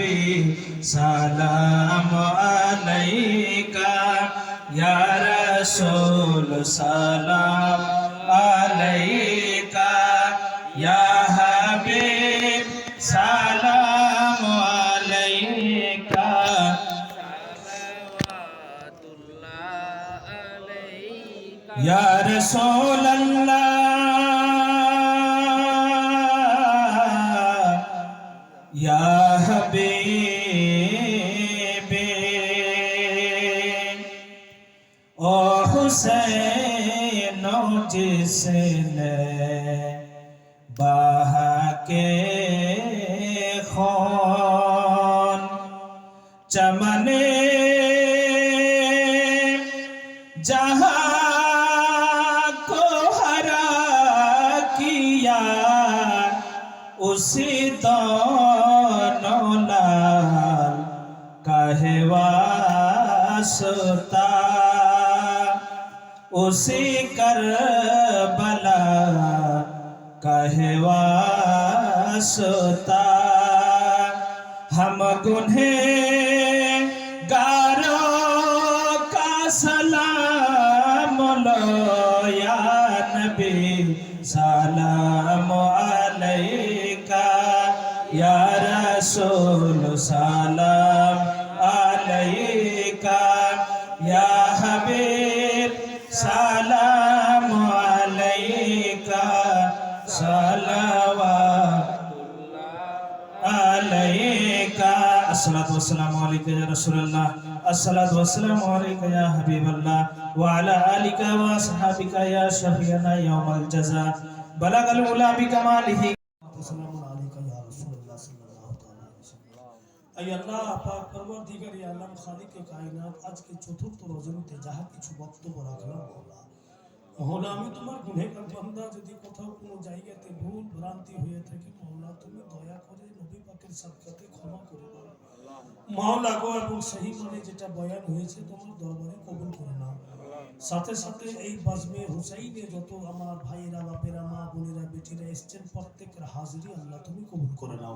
নবী সালাম আলাইকা ইয়া রাসূল সালাম আলাইকা ইয়া হাবিব সালাম আলাইকা ইয়া রাসূলুল্লাহ ইয়া হাবিবে ও হুসैन जिसने बहा के खून चमने जहां को हरा किया उसी दोनों लाल कहे वास्ता उसी करबला कहे वास्ता हम गुनहगारों का सलाम लो या नबी सलाम अलैका या रसूल सलाम अलैका या हबीब सलाम अलैका सलावतुल्लाह अलैका अस्सलातु वस्सलामु अलैका या रसूलल्लाह अस्सलातु वस्सलामु अलैका या हबीबल्लाह व अला आलिका व असहाबिका या शफीअना यौमल जज़ा बलगल उला बिकमालिही अस्सलामु अलैका या रसूलल्लाह सल्लल्लाहु अलैहि वसल्लम। আই আল্লাহ পাক পরবর্তীকার আলম খালিকে কায়নাত আজকে চতুর্থ রজনীতে যাহা কিছু বক্তব্য রাখলাম মওলা আমি তোমার গুনাহগার বান্দা যদি কোথাও কোনো জায়গাতে ভুল ভ্রান্তি হয়ে থাকে মওলা তুমি দয়া করে নবী পাকের সাদকাতে ক্ষমা করে দাও মওলা গো এবং সহি মানে যেটা বয়ান হয়েছে তোমার দরবারে কবুল করে নাও সাথে সাথে এই বাজমে হুসাইনে যত আমার ভাইরা বাপেরা মা বোনেরা বেটিরা এসেছেন প্রত্যেকের হাজিরি আল্লাহ তুমি কবুল করে নাও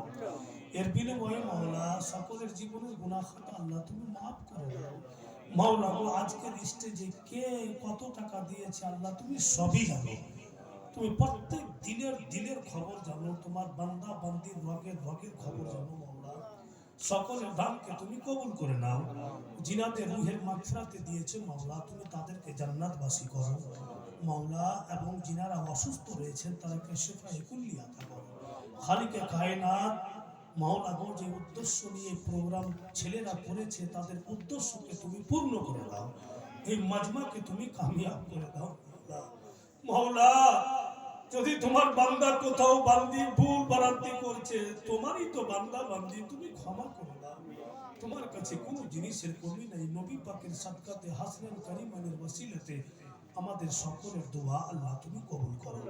এর বিনিময়ে মওলা সকলের জীবনের গুনাহ খাতা আল্লাহ তুমি মাফ করে দাও মওলা গো আজকের স্টেজে কে কত টাকা দিয়েছে আল্লাহ তুমি সবই জানো তুমি প্রত্যেক দিলের খবর জানো তোমার বান্দা বান্দির রগের খবর জানো মওলা সকলের দানকে তুমি কবুল করে নাও জিনাদের রূহের মাগফিরাতে দিয়েছে মওলা তুমি তাদেরকে জান্নাতবাসী করো মওলা এবং জিনারা অসুস্থ রয়েছেন তাদেরকে শিফায়ে কুল্লি আতা করো খালিকে কায়নাত মওলা গো যে উদ্দেশ্য নিয়ে প্রোগ্রাম ছেলেরা করেছে তাদের উদ্দেশ্যকে তুমি পূর্ণ করে দাও এই মাজমাকে তুমি কামিয়াব করে দাও মওলা যদি তোমার বান্দা কোথাও বান্দি ভুল ভ্রান্তি করছে তোমারই তো বান্দা বান্দি তুমি ক্ষমা করে দাও তোমার কাছে কোনো জিনিসের কমি নাই নবী পাকের সাদকাতে হাসনান কারিমানের ওসিলাতে আমাদের সকলের দোয়া আল্লাহ তুমি কবুল করো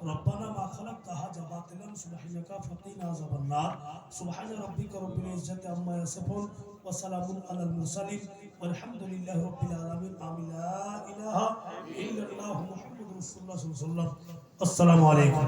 রব্বানা মা খালাকতা হাযা বাতিলান সুবহানাকা ফাকিনা আযাবান নার সুবহানা রাব্বিকা রাব্বিল ইজ্জাতি আম্মা ইয়াসিফুন ওয়া সালামুন আলাল মুরসালিন ওয়ালহামদুলিল্লাহি রাব্বিল আলামিন আমিন লা ইলাহা ইল্লাল্লাহু মুহাম্মাদুর রাসূলুল্লাহ সাল্লাল্লাহু আলাইহি ওয়াসাল্লাম আসসালামু আলাইকুম।